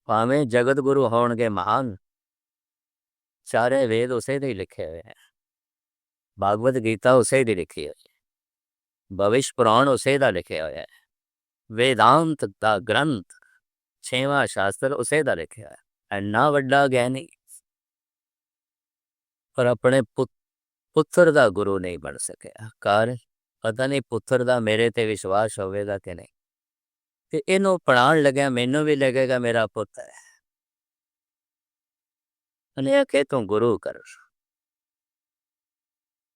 ਭਾਵੇਂ ਜਗਤ ਗੁਰੂ ਹੋਣਗੇ ਮਹਾਨ, ਚਾਰੇ ਵੇਦ ਉਸੇ ਦੇ ਹੀ ਲਿਖੇ ਹੋਏ ਹੈ। ਭਾਗਵਤ ਗੀਤਾ ਉਸੇ ਦੀ ਲਿਖੀ ਹੋਈ ਹੈ। ਭਵਿਸ਼ ਪੁਰਾਣ ਉਸੇ ਦਾ ਲਿਖਿਆ ਹੋਇਆ ਹੈ। ਵੇਦਾਂਤ ਦਾ ਗ੍ਰੰਥ, ਛੇਵਾਂ ਸ਼ਾਸਤਰ ਉਸੇ ਦਾ ਲਿਖਿਆ ਹੈ। ਇੰਨਾ ਵੱਡਾ ਗਿਆਨੀ, ਪਰ ਆਪਣੇ ਪੁੱਤਰ ਦਾ ਗੁਰੂ ਨਹੀਂ ਬਣ ਸਕਿਆ। ਕਾਰਨ ਪਤਾ ਨਹੀਂ ਪੁੱਤਰ ਦਾ ਮੇਰੇ ਤੇ ਵਿਸ਼ਵਾਸ ਹੋਵੇਗਾ ਕਿ ਨਹੀਂ। ਤੇ ਇਹਨੂੰ ਪੜ੍ਹਾਉਣ ਲੱਗਿਆ ਮੈਨੂੰ ਵੀ ਲੱਗੇਗਾ ਮੇਰਾ ਪੁੱਤ ਹੈ। ਉਹਨੇ ਆਖਿਆ ਤੂੰ ਗੁਰੂ ਕਰ।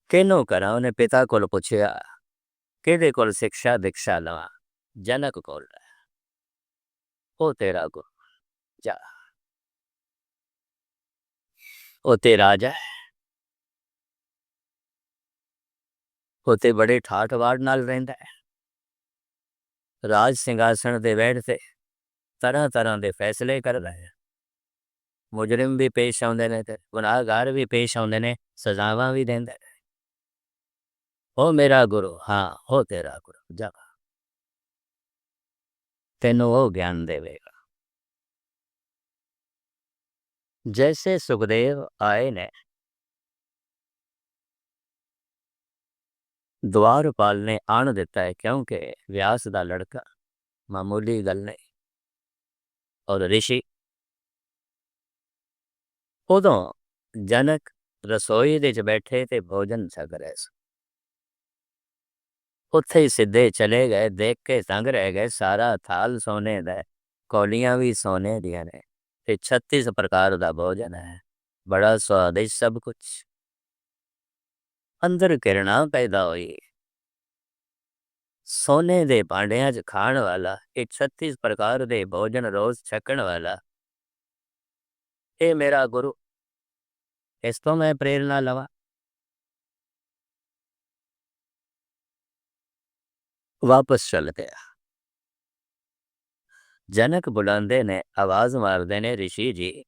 ਕਿਹਨੂੰ ਕਰਾਂ? ਉਹਨੇ ਪਿਤਾ ਕੋਲ ਪੁੱਛਿਆ, ਕਿਹਦੇ ਕੋਲ ਸਿੱਖਿਆ ਦੀਕਸ਼ਾ ਲਵਾਂ? ਜਨਕ ਕੋਲ। ਉਹ ਤੇਰਾ ਗੁਰੂ, ਜਾ। ਉਹ ਤੇ ਰਾਜਾ, ਉਹ ਤੇ ਬੜੇ ਠਾਠ ਵਾੜ ਨਾਲ ਰਹਿੰਦਾ ਹੈ। ਰਾਜ ਸਿੰਘਾਸਣ ਦੇ ਬੈਠ ਤੇ ਤਰ੍ਹਾਂ ਤਰ੍ਹਾਂ ਦੇ ਫੈਸਲੇ ਕਰਦਾ ਹੈ। ਮੁਜਰਿਮ ਵੀ ਪੇਸ਼ ਆਉਂਦੇ ਨੇ ਤੇ ਗੁਨਾਹਗਾਰ ਵੀ ਪੇਸ਼ ਆਉਂਦੇ ਨੇ, ਸਜ਼ਾਵਾਂ ਵੀ ਦਿੰਦਾ ਹੈ। ਉਹ ਮੇਰਾ ਗੁਰੂ, ਹਾਂ ਉਹ ਤੇਰਾ ਗੁਰੂ, ਜਾ। ਤੈਨੂੰ ਉਹ ਗਿਆਨ ਦੇਵੇਗਾ। ਜੈਸੇ ਸੁਖਦੇਵ ਆਏ ਨੇ, ਦੁਆਰਪਾਲ ਨੇ ਆਣ ਦਿੱਤਾ ਹੈ, ਕਿਉਂਕਿ ਵਿਆਸ ਦਾ ਲੜਕਾ ਮਾਮੂਲੀ ਗੱਲ ਨਹੀਂ। ਔਰ ਰਿਸ਼ੀ, ਉਦੋਂ ਜਨਕ ਰਸੋਈ ਦੇ 'ਚ ਬੈਠੇ ਤੇ ਭੋਜਨ ਛਕ ਰਹੇ ਸੀ। ਉੱਥੇ ਹੀ ਸਿੱਧੇ ਚਲੇ ਗਏ, ਦੇਖ ਕੇ ਤੰਗ ਰਹਿ ਗਏ। ਸਾਰਾ ਥਾਲ ਸੋਨੇ ਦਾ, ਕੌਲੀਆਂ ਵੀ ਸੋਨੇ ਦੀਆਂ ਨੇ ਤੇ 36 ਪ੍ਰਕਾਰ ਦਾ ਭੋਜਨ ਹੈ, ਬੜਾ ਸਵਾਦਿਸ਼ਟ ਸਭ ਕੁਛ। ਅੰਦਰ ਕਿਰਣਾ ਪੈਦਾ ਹੋਈ। ਸੋਨੇ ਦੇ ਭਾਂਡਿਆਂ 'ਚ ਖਾਣ ਵਾਲਾ, ਇਹ 36 ਪ੍ਰਕਾਰ ਦੇ ਭੋਜਨ ਰੋਜ਼ ਛਕਣ ਵਾਲਾ, ਇਹ ਮੇਰਾ ਗੁਰੂ, ਇਸ ਤੋਂ ਮੈਂ ਪ੍ਰੇਰਨਾ ਲਵਾਂ। ਵਾਪਸ ਚੱਲ ਗਿਆ। ਜਨਕ ਬੁਲਾਉਂਦੇ ਨੇ, ਆਵਾਜ਼ ਮਾਰਦੇ ਨੇ, ਰਿਸ਼ੀ ਜੀ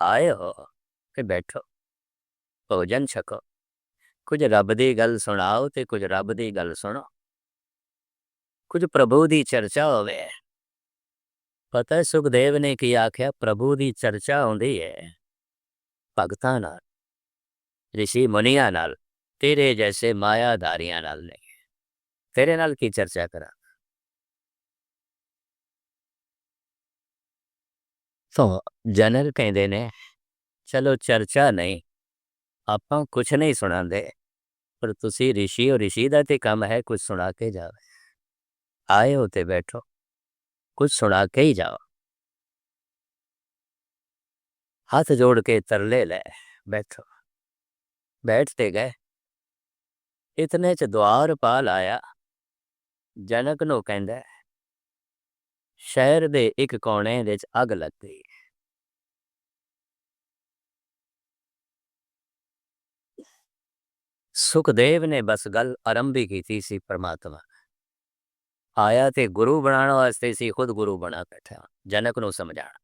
ਆਏ ਹੋ ਤੇ ਬੈਠੋ, ਭੋਜਨ ਛਕੋ, ਕੁਝ ਰੱਬ ਦੀ ਗੱਲ ਸੁਣਾਓ ਤੇ ਕੁਝ ਰੱਬ ਦੀ ਗੱਲ ਸੁਣੋ, ਕੁਝ ਪ੍ਰਭੂ ਦੀ ਚਰਚਾ ਹੋਵੇ। ਪਤਾ ਸੁਖਦੇਵ ਨੇ ਕੀ ਆਖਿਆ? ਪ੍ਰਭੂ ਦੀ ਚਰਚਾ ਹੁੰਦੀ ਹੈ ਭਗਤਾਂ ਨਾਲ, ਰਿਸ਼ੀ ਮੁਨੀਆਂ ਨਾਲ, ਤੇਰੇ ਜੈਸੇ ਮਾਇਆਧਾਰੀਆਂ ਨਾਲ ਨਹੀਂ। ਤੇਰੇ ਨਾਲ ਕੀ ਚਰਚਾ ਕਰਾਂ? ਤਾਂ ਜਨਕ ਕਹਿੰਦੇ ਨੇ, ਚਲੋ ਚਰਚਾ ਨਹੀਂ, ਆਪਾਂ ਕੁਛ ਨਹੀਂ ਸੁਣਾਉਂਦੇ, ਪਰ ਤੁਸੀਂ ਰਿਸ਼ੀ ਹੋ, ਰਿਸ਼ੀ ਦਾ ਤੇ ਕੰਮ ਹੈ ਕੁਝ ਸੁਣਾ ਕੇ ਜਾਵੇ। ਆਏ ਹੋ ਤੇ ਬੈਠੋ, ਕੁਝ ਸੁਣਾ ਕੇ ਹੀ ਜਾਓ। ਹੱਥ ਜੋੜ ਕੇ ਤਰਲੇ ਲੈ, ਬੈਠੋ। ਬੈਠਦੇ ਗਏ। ਇਤਨੇ 'ਚ ਦੁਆਰਪਾਲ ਆਇਆ। ਜਨਕ ਨੂੰ ਕਹਿੰਦਾ, ਸ਼ਹਿਰ ਦੇ ਇੱਕ ਕੋਨੇ ਵਿੱਚ ਅੱਗ ਲੱਗ ਗਈ। ਸੁਖਦੇਵ ਨੇ ਬਸ ਗੱਲ ਆਰੰਭੀ ਕੀਤੀ ਸੀ। ਪਰਮਾਤਮਾ ਆਇਆ ਤੇ ਗੁਰੂ ਬਣਾਉਣ ਵਾਸਤੇ ਸੀ, ਖੁਦ ਗੁਰੂ ਬਣਾ ਬੈਠਾ। ਜਨਕ ਨੂੰ ਸਮਝਾਉਣ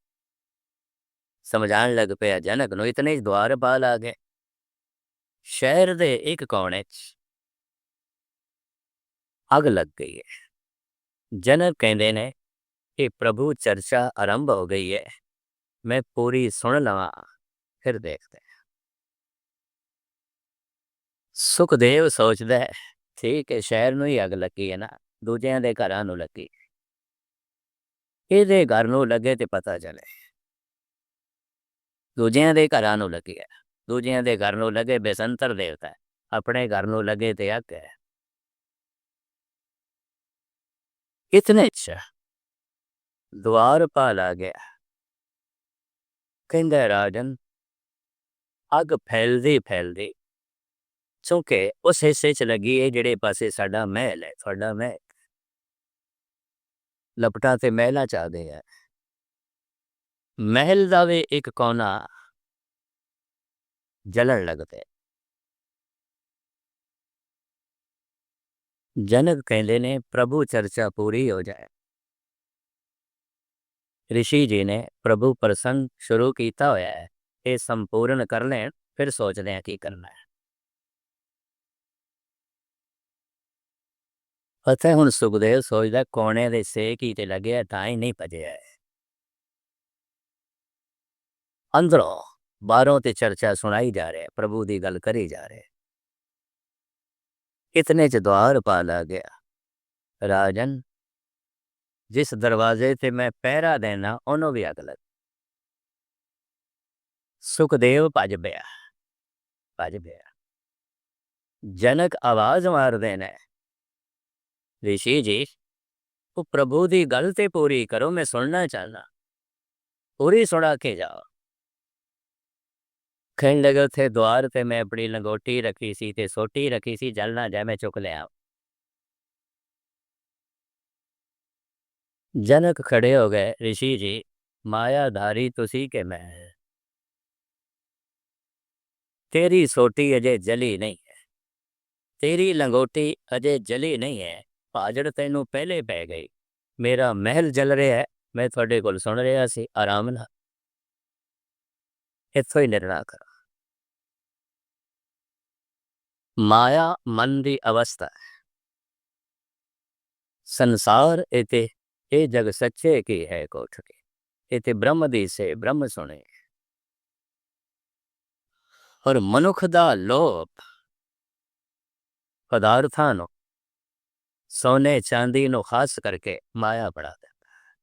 ਲੱਗ ਪਿਆ। ਜਨਕ ਨੂੰ ਇਤਨੇ ਹੀ ਦੁਆਰਪਾਲ ਆ ਗਏ। ਸ਼ਹਿਰ ਦੇ ਇੱਕ ਕੋਨੇ 'ਚ ਅੱਗ ਲੱਗ ਗਈ ਹੈ। ਜਨਕ ਕਹਿੰਦੇ ਨੇ ਕਿ ਪ੍ਰਭੂ ਚਰਚਾ ਆਰੰਭ ਹੋ ਗਈ ਹੈ, ਮੈਂ ਪੂਰੀ ਸੁਣ ਲਵਾਂ ਫਿਰ ਦੇਖਦੇ। ਸੁਖਦੇਵ ਸੋਚਦਾ ਹੈ, ਠੀਕ ਹੈ, ਸ਼ਹਿਰ ਨੂੰ ਹੀ ਅੱਗ ਲੱਗੀ ਹੈ ਨਾ, ਦੂਜਿਆਂ ਦੇ ਘਰਾਂ ਨੂੰ ਲੱਗੀ, ਇਹਦੇ ਘਰ ਨੂੰ ਲੱਗੇ ਤੇ ਪਤਾ ਚਲੇ। ਦੂਜਿਆਂ ਦੇ ਘਰਾਂ ਨੂੰ ਲੱਗੀ ਹੈ, ਦੂਜਿਆਂ ਦੇ ਘਰ ਨੂੰ ਲੱਗੇ ਬੇਸੰਤਰ ਦੇਵਤਾ, ਆਪਣੇ ਘਰ ਨੂੰ ਲੱਗੇ ਤੇ ਅੱਗ ਹੈ। ਇਤਨੇ 'ਚ ਦੁਆਰਪਾਲ ਆ ਗਿਆ। ਕਹਿੰਦਾ, ਰਾਜਨ ਅੱਗ ਫੈਲਦੀ ਚੁੱਕੇ ਉਸ ਹਿੱਸੇ 'ਚ ਲੱਗੀ ਹੈ ਜਿਹੜੇ ਪਾਸੇ ਸਾਡਾ ਮਹਿਲ ਹੈ। ਤੁਹਾਡਾ ਮਹਿਲ, ਲਪਟਾਂ ਤੇ ਮਹਿਲਾਂ 'ਚ ਆ ਗਏ। ਮਹਿਲ ਦਾ ਵੀ ਇੱਕ ਕੋਨਾ ਜਲਣ ਲੱਗ ਪਿਆ। ਜਨਕ ਕਹਿੰਦੇ ਨੇ, ਪ੍ਰਭੂ ਚਰਚਾ ਪੂਰੀ ਹੋ ਜਾਏ। ਰਿਸ਼ੀ ਜੀ ਨੇ ਪ੍ਰਭੂ ਪ੍ਰਸੰਗ ਸ਼ੁਰੂ ਕੀਤਾ ਹੋਇਆ ਹੈ, ਇਹ ਸੰਪੂਰਨ ਕਰ ਲੈਣ, ਫਿਰ ਸੋਚਦੇ ਹਾਂ ਕੀ ਕਰਨਾ ਹੈ। ਪਤਾ ਹੁਣ ਸੁਖਦੇਵ ਸੋਚਦਾ, ਕੋਨੇ ਦੇ ਸੇਕ ਹੀ ਤੇ ਲੱਗਿਆ ਤਾਂ ਹੀ ਨਹੀਂ ਭਜਿਆ। अंदरों बाहरों ते चर्चा सुनाई जा रही है, प्रभु की गल करी जा रहे। इतने च द्वार पा ला गया। राजन, जिस दरवाजे ते मैं पहरा देना उन्हों भी अग लग। सुखदेव भज पिया, भज पिया। जनक आवाज मार देना, ऋषि जी वो प्रभु की गल ते पूरी करो, मैं सुनना चाहना, पूरी सुना के जाओ। कहने लगे थे द्वार ते मैं अपनी लंगोटी रखी सी ते सोटी रखी सी, जल ना जाए मैं चुक लिया। जनक खड़े हो गए, ऋषि जी मायाधारी तुसी के मैं, तेरी सोटी अजे जली नहीं है, तेरी लंगोटी अजे जली नहीं है, भाजड़ तेनू पहले पै गई। मेरा महल जल रहा है, मैं थोड़े कोल सुन रहा सी आराम नाल। इत्थों ही निर्णय करो। माया मन की अवस्था है। संसार इते ये जग सच्चे की है कोठ के, इते ब्रह्म दी से ब्रह्म सुने। और मनुख दा लोभ पदार्थां नो, सोने चांदी नो खास करके माया बना देता है।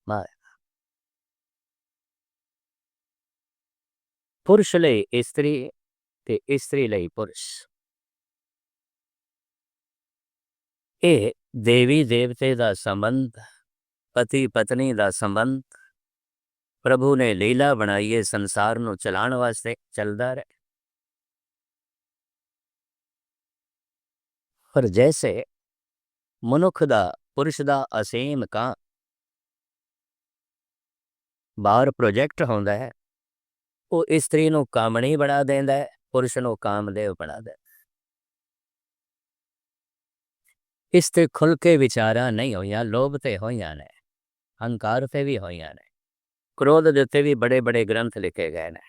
माया पुरुष लई स्त्री ते स्त्री लई पुरुष, ये देवी देवते का संबंध, पति पत्नी का संबंध प्रभु ने लीला बनाई है संसार नू चलाण वास्ते, चलदा रहे। पर जैसे मनुख दा पुरुष दा असीम का बाहर प्रोजेक्ट होंदा है, वो स्त्री नू कामणी बना देंदा है, पुरुष नू कामदेव बना देंदा। इस ते खुल के विचारा नहीं होइया, लोभ ते होइया ने, हंकार ते भी होइया ने, क्रोध दे उत्ते भी बड़े बड़े ग्रंथ लिखे गए ने,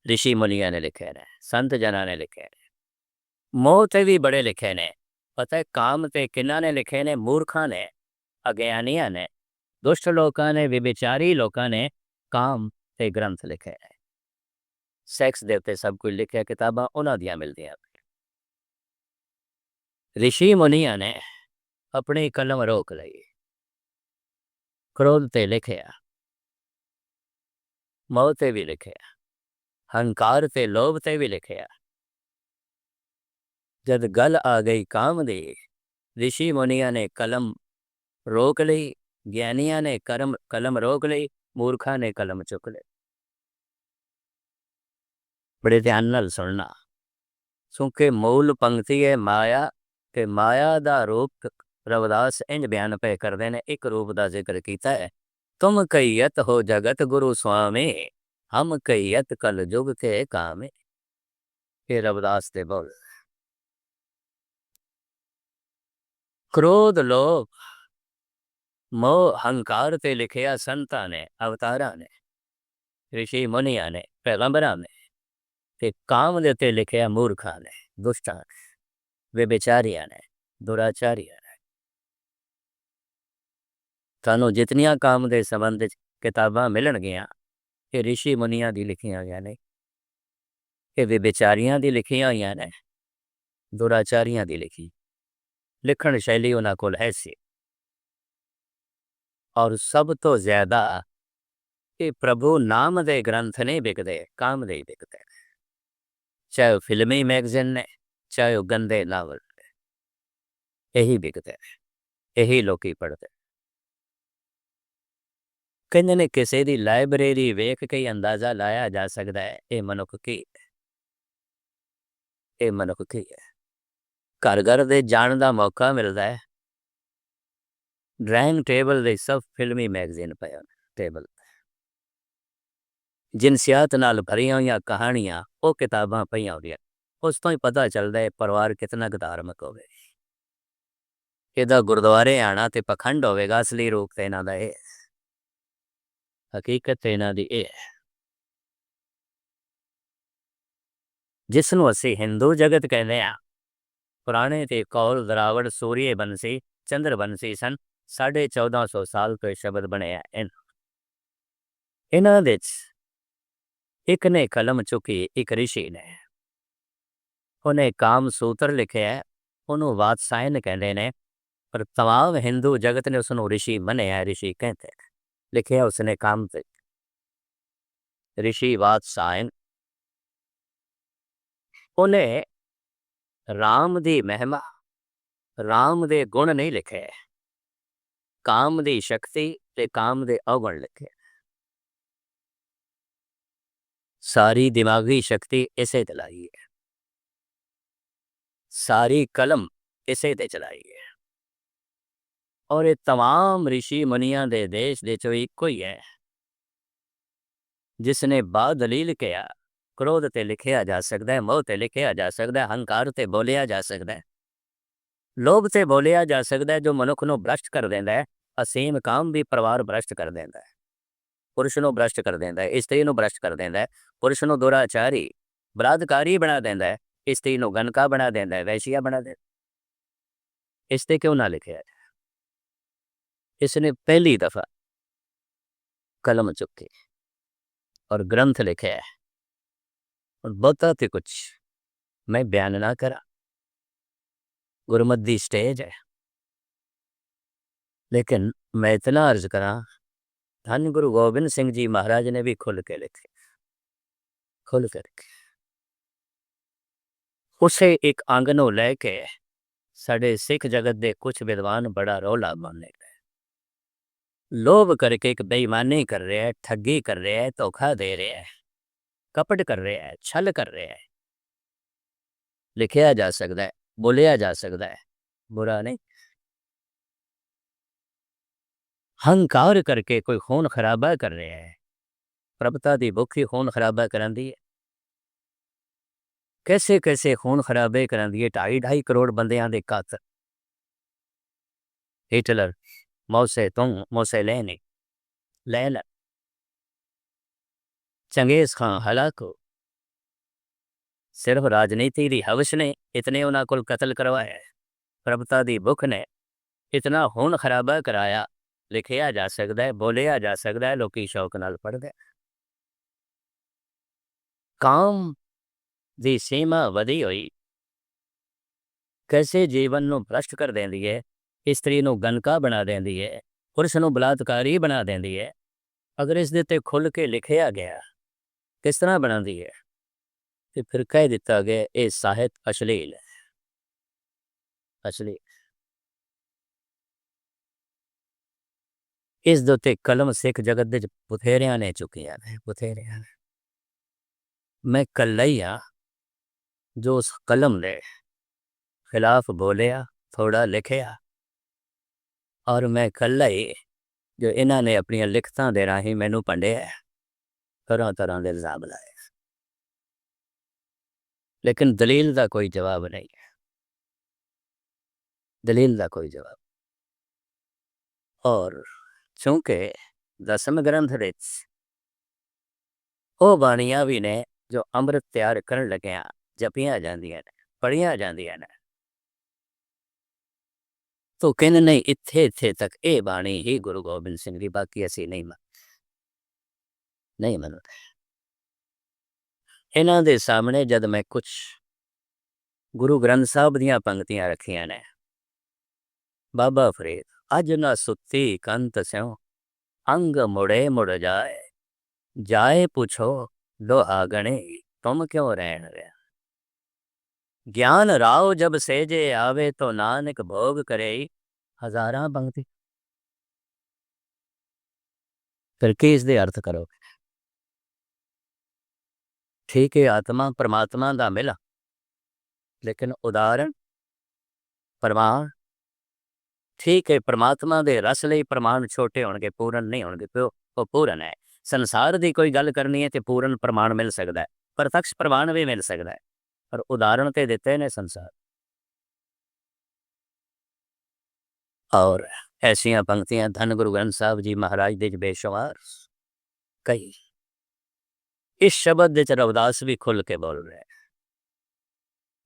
ऋषि मुनिया ने लिखे ने, संत जना ने लिखे ने, मोह ते भी बड़े लिखे ने। पता है काम ते किन्ना ने लिखे ने? मूर्खा ने, अज्ञानिया ने, दुष्ट लोका ने, विविचारी लोका ने काम ते ग्रंथ लिखे ने। सैक्स दे उत्ते सब कुछ लिखे, किताबां उन्हां दियां मिलदियां। ऋषि मुनिया ने अपनी कलम रोक लई, क्रोध ते लिखिया, मोह ते भी लिखिया, हंकार ते लोभ ते भी लिखिया। जद गल आ गई काम दी, ऋषि मुनिया ने कलम रोक ली, ज्ञानिया ने कलम रोक ली, मूर्खा ने कलम चुक ली। बड़े ध्यान नाल सुनना, क्योंकि मूल पंक्ति है माया, ते माया दा रूप रविदास इंज बयान पे करते हैं, एक रूप का जिक्र किया है। तुम कईयत हो जगत गुरु स्वामी, हम कईयत कल जुग के कामे। ये रविदास दे बोल। क्रोध लोभ मोह हंकार ते लिखिया संता ने, अवतारा ने, ऋषि मुनिया ने, पैगंबरा ने, ते काम दे ते लिखिया मूर्खा ने, दुष्टा ने, व्यभिचारिया ने, दुराचारिया ने। थानू जितनियां काम दे संबंध किताबां मिलणगियां, ये ऋषि मुनिया दी लिखियां गया ने, ये व्यभिचारियां दी लिखियां हुई ने, दुराचारियां दी लिखी। लिखण शैली उन्हां कोल ऐसी। और सब तो ज्यादा ये प्रभु नाम दे ग्रंथ नहीं बिकते, काम दे बिकते, चाहे फिल्मी मैगजीन ने, चाहे गंदे नावल, यही बिकते, यही लोग पढ़ते। कहते ने किसी की लाइब्रेरी वेख के अंदाजा लाया जा सकता है ये मनुख की, ये मनुख की है। घर घर दे जान का मौका मिलता है, ड्राइंग टेबल दे सब फिल्मी मैगजीन पे टेबल, जिनसियात नाल भरिया हुई कहानियां वो किताबां पईयां होंदियां, उस तो ही पता चलता है परिवार कितना धार्मिक होवे। ਇਹਦਾ गुरुद्वारे आना तो पखंड होवेगा, असली रूप तो इन्हां दा ਇਹ, हकीकत तो इन्हां दी ਇਹ है। जिसनों असी हिंदू जगत कहते हैं, पुराने ते कौल दरावड़ सूर्य बंसी चंद्र बंसी सन, 1450 साल तो शब्द बने हैं। इन्हां एक ने कलम चुकी एक ऋषि ने, उन्हें काम सूत्र लिखे है, ਉਹਨੂੰ ਵਾਤਸਾਇਨ ਕਹਿੰਦੇ ਨੇ, ਪਰ तमाम हिंदू जगत ने उसਨੂੰ ऋषि ਮੰਨਿਆ है, ऋषि कहते हैं। लिखे उसने काम ਤੇ ऋषि वात्सायन। ਉਹਨੇ राम ਦੀ ਮਹਿਮਾ, राम ਦੇ ਗੁਣ ਨਹੀਂ ਲਿਖੇ, ਕਾਮ ਦੀ ਸ਼ਕਤੀ ਤੇ ਕਾਮ ਦੇ ਔਗਣ ਲਿਖੇ। ਸਾਰੀ ਦਿਮਾਗੀ ਸ਼ਕਤੀ ਇਸੇ ਤੇ ਲਾਈ ਹੈ, ਸਾਰੀ ਕਲਮ ਇਸੇ ਤੇ ਚਲਾਈ ਹੈ। ਔਰ ਇਹ तमाम ऋषि मुनियां ਦੇ ਦੇਸ਼ ਦੇ ਚੋਂ ਇੱਕੋ ਹੀ ਹੈ जिसने बादलील किया। क्रोध ते लिखिया जा सकता है, मोह ते लिखिया जा सकता है, हंकार ते बोलिया जा सकता है, लोभ ते बोलिया जा सकता है, जो मनुख नूं भ्रष्ट कर देंदा है। असीम काम भी परिवार भ्रष्ट कर देंदा है, पुरुष नूं भ्रष्ट कर देंदा है, स्त्री नूं भ्रष्ट कर देंदा है, पुरुष नूं दुराचारी बलात्कारी बना देंदा है, स्त्री नूं गनका बना देंदा है, वैश्या बना देंदा है। इस ते क्यों ना लिखिया जाए? इसने पहली दफा कलम चुकी और ग्रंथ लिखे है। और बहुता तो कुछ मैं बयान ना करा, गुरमत दी स्टेज है, लेकिन मैं इतना अर्ज करा, धन गुरु गोबिंद सिंह जी महाराज ने भी खुल के लिखे, खुल के लिखे। उसे एक आंगनों लैके साडे सिख जगत दे कुछ विद्वान बड़ा रौला पाने गए, लोभ करके एक बेईमानी कर रहे हैं, ठगी कर रहे हैं, धोखा दे रहे हैं, कपट कर रहे हैं, छल कर रहे हैं। लिखिया जा सकता है, बोलिया जा सकता है, बुरा नहीं। हंकार करके कोई खून खराबा कर रहे हैं, प्रभुता दी भुखी खून खराबा करांदी है। कैसे कैसे खून खराबे करांदी है, 2.5 करोड़ बंदियां दे कातल। हिटलर, मौसे तुंग, मोसेलेनी, लैला, चंगेज खान हलाको, सिर्फ राजनीति दी हवस ने इतने उन्हां कोल कतल करवाया है। प्रभुता दी भुख ने इतना खून खराबा कराया। लिखिया जा सकता है, बोलिया जा सकता है, लोग शौक नाल पढ़दे। काम दी सीमा वधी हुई कैसे जीवन नूं भ्रष्ट कर देंदी है, स्त्री नूं गनका बना देंदी है, पुरुष नूं बलात्कारी बना देंदी है। अगर इस दे ते खुल के लिखिया गया किस तरह बनाती है, तो फिर कह दिता गया ये साहित अश्लील है, अश्लील। इस दे उत्ते कलम सिख जगत दे बथेरियां ने चुकिया ने, बथेरियां ने। मैं कल्ला ही हाँ जो उस कलम दे खिलाफ बोलिया, थोड़ा लिखिया, और मैं कल्ला ही जो इन्हां ने अपनी लिखतां दे राही मैनू भंडिया, तरह तरह के इल्जाम लाए, लेकिन दलील का कोई जवाब नहीं है, दलील का कोई जवाब। और चूंकि दसम ग्रंथ विच वो बाणियां भी ने जो अमृत तैयार करन लग्या जपियां जांदियां ने, पढ़ियां जांदियां ने, तो कहने नहीं इत्थे इत्थे तक ये बाणी ही गुरु गोबिंद सिंह की, बाकी असी नहीं नहीं मनते। इन्हां दे सामने जद मैं कुछ गुरु ग्रंथ साहब दियां पंक्तियां रखियां ने, बाबा फरीद अज ना सुती कंत स्यों, अंग मुड़े मुड़ जाए, जाए पूछो लोहा गणे, तुम क्यों रहन रहे। ज्ञान राव जब सेजे आवे, तो नानक भोग करे, हजारां पंक्ति। फिर की इसके अर्थ करो? ठीक है आत्मा परमात्मा का मिला, लेकिन उदाहरण प्रमाण ठीक है, परमात्मा के रस लई प्रमाण छोटे होणगे, पूर्ण नहीं होणगे, तो वो पूर्ण है। संसार की कोई गल करनी है तो पूर्ण प्रमाण मिल सकता है, प्रत्यक्ष प्रमाण भी मिल सकता है, पर उदाहरण तो दिते ने संसार। और ऐसिया पंक्तियां धन गुरु ग्रंथ साहब जी महाराज दे बेशुमार कई। इस शब्द दे रविदास भी खुल के बोल रहे,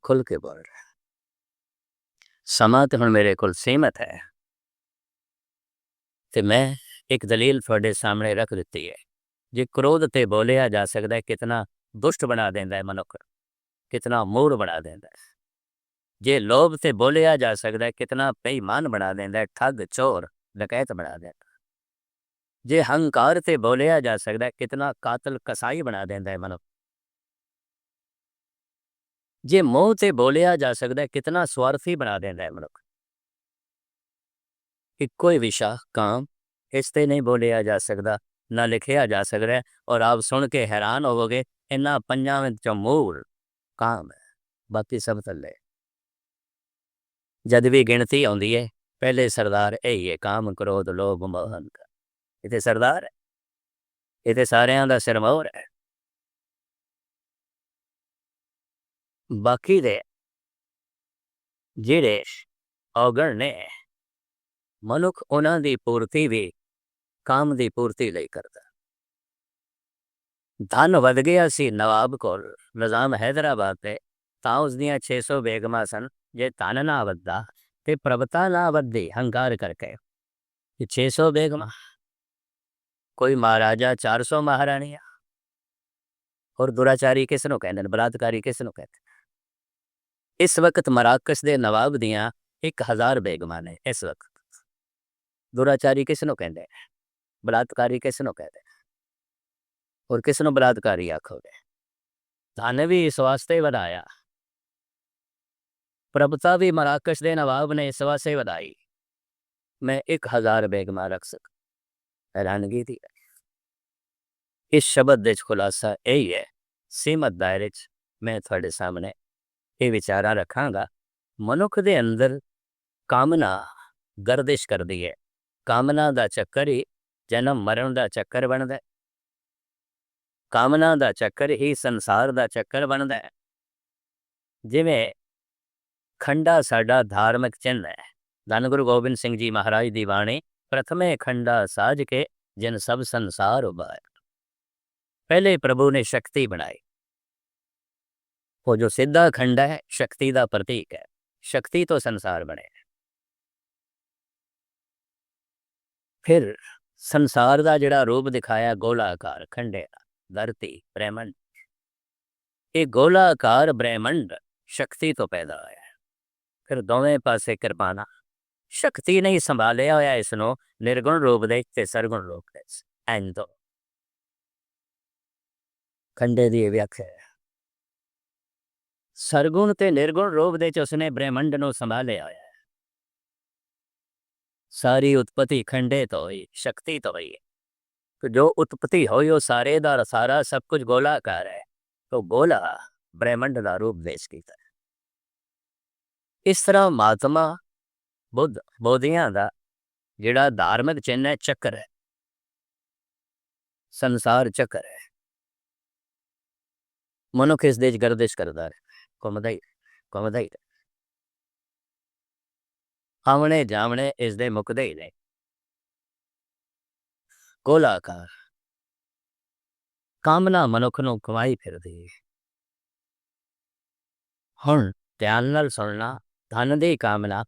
खुल के बोल रहे। समा तो हुण मेरे कोल सीमित है, तो मैं एक दलील थोड़े सामने रख दी है। जे क्रोध ते बोलिया जा सकता है कितना दुष्ट बना देंदा है मनुख, कितना मूढ़ बना देंदा है। जे लोभ ते बोलिया जा सकता है कितना बेईमान बना देंदा है, ठग चोर डकैत बना देंदा। जे हंकार ते बोलिया जा सकता है कितना कातल कसाई बना देंदा है मनुख। जे मोह ते बोलिया जा सकता है कितना स्वार्थी बना देंदा है मनुख। कि कोई विशा काम इसते नहीं बोलिया जा सकता, ना लिखिया जा सकता है। और आप सुन के हैरान होवोगे, इन्ना पंजा में चो मूल काम है, बाकी सब थल्ले। जद भी गिनती आउंदी है पहले सरदार यही है, काम क्रोध लोभ मोह अहंकार। इत्थे सरदार है, इत्थे सारियां दा सिरमौर है। बाकी दे ਜਿਹੜੇ ਔਗਣ ਨੇ ਮਨੁੱਖ ਉਹਨਾਂ ਦੀ ਪੂਰਤੀ ਵੀ ਕਾਮ ਦੀ ਪੂਰਤੀ ਲਈ ਕਰਦਾ। ਧਨ ਵਧ ਗਿਆ ਸੀ ਨਵਾਬ ਕੋਲ, ਨਿਜ਼ਾਮ ਹੈਦਰਾਬਾਦ ਤੇ, ਤਾਂ ਉਸ ਦੀਆਂ 600 ਬੇਗਮਾਂ ਸਨ। ਜੇ ਧਨ ਨਾ ਵੱਧਦਾ ਤੇ ਪ੍ਰਭਤਾ ਨਾ ਵੱਧਦੀ ਹੰਕਾਰ ਕਰਕੇ। 600 ਬੇਗਮਾਂ, ਕੋਈ ਮਹਾਰਾਜਾ 400 ਮਹਾਰਾਣੀਆਂ। और दुराचारी किस नूं कहंदे ने, बलात्कारी किस नूं कहंदे ने। इस वक्त मराकश दे नवाब दियां 1000 बेगमां ने इस वक्त। दुराचारी किस नूं कहंदे ने, बलात्कारी किस नूं कहंदे ने, और किस नूं बलात्कारी आखोगे। धन भी इस वास्ते वधाया, प्रभुता भी मराकश दे नवाब ने इस वास्ते वधाई, मैं 1000 बेगमां रख सक। हैरानगी दी इस शब्द दे खुलासा यही है। सीमत दायरे च मैं थोड़े सामने ये विचारा रखांगा। मनुख दे अंदर कामना गर्दिश करदी है। कामना दा चक्कर ही जन्म मरण दा चक्कर बनदा है। कामना दा चक्कर ही संसार दा चक्कर बनदा है। जिवें खंडा साडा धार्मिक चिन्ह है। धन गुरु गोबिंद सिंह जी महाराज दी बाणी, प्रथमे खंडा साज के जिन सब संसार उबार। पहले प्रभु ने शक्ति बनाई, वो जो सीधा खंडा है शक्ति का प्रतीक है। शक्ति तो संसार बने, फिर संसार का जिहड़ा रूप दिखाया गोलाकार खंडे का, धरती ब्रह्मंड। ये गोलाकार ब्रह्मंड शक्ति तो पैदा होया है। फिर दोवें पासे किरपाना शक्ति नहीं संभालिया होया इसनों निर्गुण रूप दे ते सरगुण रूप दे। एंड तो खंडे की व्याख्या है। सरगुण ते निर्गुण रूप दे च उसने ब्रह्मंड नूं संभालिया होया है। सारी उत्पत्ति खंडे तो हुई, शक्ति तो हुई। तो जो उत्पत्ति हुई वो सारे दा सारा सब कुछ गोलाकार है। तो गोला ब्रह्मंड का रूप देश कीता है। इस तरह महात्मा बुद्ध बोधियां दा जिहड़ा धार्मिक चिन्ह है चक्र है, संसार चक्र है। मनुख इस देश गर्दिश करदा है, घुमदा ही आमने जामने इस दे मुकदे ही नहीं। गोलाकार कामना मनुख नूं कमाई फिरदी है। हुण ध्यान नाल सुनना, धन दी कामना,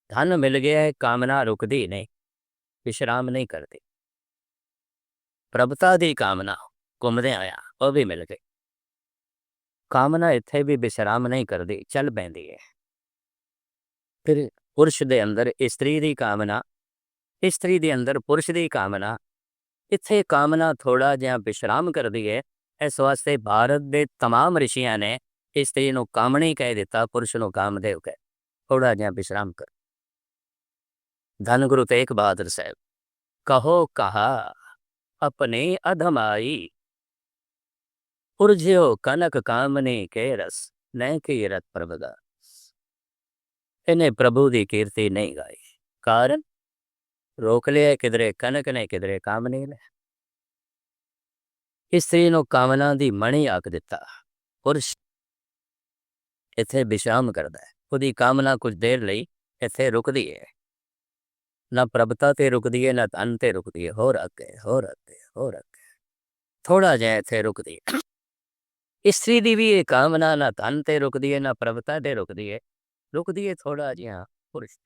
धन मिल गया है कामना रुकदी नहीं, विश्राम नहीं करती। प्रभुता दी कामना घुमदे आया वह भी मिल गई। कामना इत्थे भी विश्राम नहीं करती, चल पैंदी है। फिर पुरुष दे अंदर स्त्री दी कामना, स्त्री दे अंदर पुरुष दी कामना। इत्थे कामना थोड़ा जिहा विश्राम करती है। इस वास्ते भारत के तमाम ऋषियां ने स्त्री नूं कामणी कह दिता, पुरुष नूं कामदेव कह। थोड़ा जिहा विश्राम कर। धन गुरु तेग बहादुर साहब, कहो कहा अपने अधमाई, उर्ज्यो कनक कामने के रस, न कीरत प्रभुदा। इन्हें प्रभु की कीर्ति नहीं गाई, कारण रोक लिया किधरे कनक ने किधरे कामनी ने। स्त्री नूं कामना दी मणि आख दिता। पुरुष इत्थे विश्राम करदा है, उसकी कामना कुछ देर लई इत्थे रुकदी है। ना प्रभुता ते रुकदी है, ना धन ते रुकदी है। होर अगे होर अगे होर अगे थोड़ा जिहा इत्थे रुकदी है। स्त्री दी भी ये कामना ना धन ते रुकदी है, ना प्रभुता ते रुकदी है, रुकदी है थोड़ा जिहा पुरुष।